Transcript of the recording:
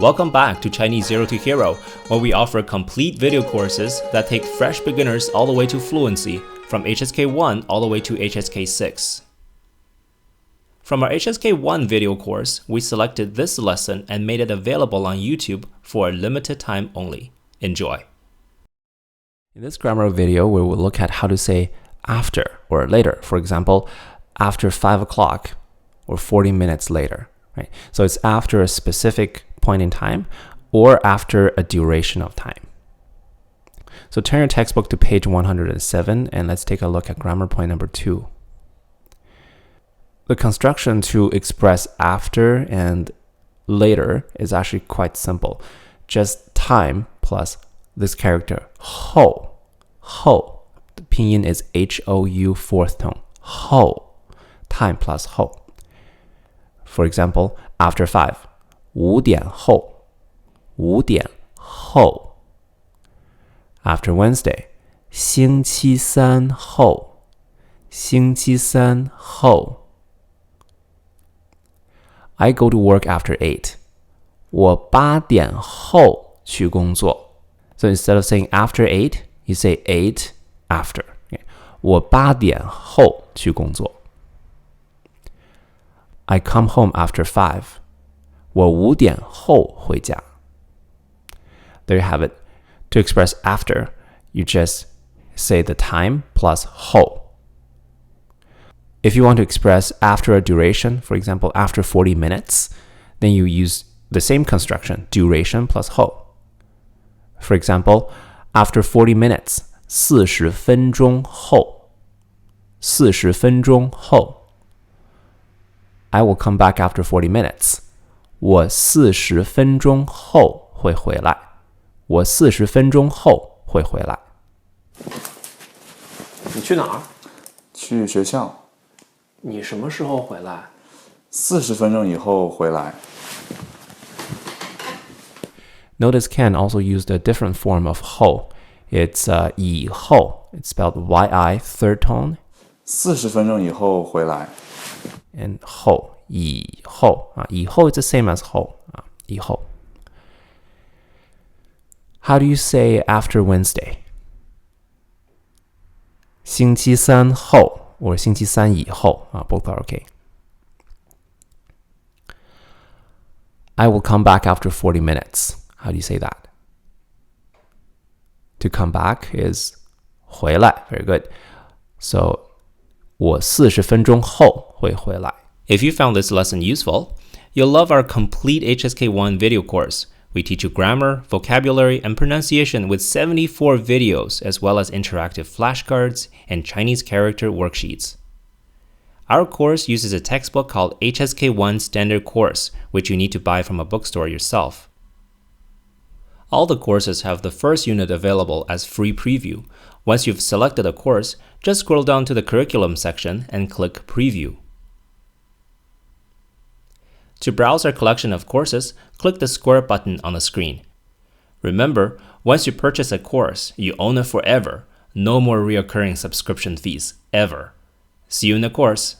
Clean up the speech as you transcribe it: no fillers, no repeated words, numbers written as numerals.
Welcome back to Chinese Zero to Hero, where we offer complete video courses that take fresh beginners all the way to fluency, from HSK 1 all the way to HSK 6. From our HSK 1 video course, we selected this lesson and made it available on YouTube for a limited time only. Enjoy. In this grammar video, we will look at how to say after or later. For example, after 5 o'clock or 40 minutes later. Right? So it's after a specific point in time or after a duration of time. So turn your textbook to page 107 and let's take a look at grammar point number 2. The construction to express after and later is actually quite simple. Just time plus this character ho. Ho. The pinyin is H-O-U fourth tone. Ho. Time plus ho. For example, after 5. 5点后 5点后 After Wednesday. 星期三后 星期三后 I go to work after 8. 我8点后去工作 So instead of saying after 8, you say 8 after. 我8点后去工作 I come home after 5. 我5点后回家 There you have it. To express after, you just say the time plus ho. If you want to express after a duration, for example, after 40 minutes, then you use the same construction, duration plus ho. For example, after 40 minutes, 40分钟后 40分钟后 I will come back after 40 minutes. 我40分钟后会回来。我40分钟后会回来。你去哪儿？去学校。你什么时候回来？40分钟以后回来。Notice Ken also used a different form of ho. It's 以后. It's spelled Y-I, third tone. 40分钟以后回来。And ho. 以后以后 is the same as 后以后 How do you say after Wednesday? 星期三后 or 星期三以后both are okay. I will come back after 40 minutes. How do you say that? To come back is 回来 Very good. So 我40分钟后会回来。If you found this lesson useful, you'll love our complete HSK1 video course. We teach you grammar, vocabulary, and pronunciation with 74 videos, as well as interactive flashcards and Chinese character worksheets. Our course uses a textbook called HSK1 Standard Course, which you need to buy from a bookstore yourself. All the courses have the first unit available as free preview. Once you've selected a course, just scroll down to the curriculum section and click Preview. To browse our collection of courses, click the square button on the screen. Remember, once you purchase a course, you own it forever. No more recurring subscription fees, ever. See you in the course.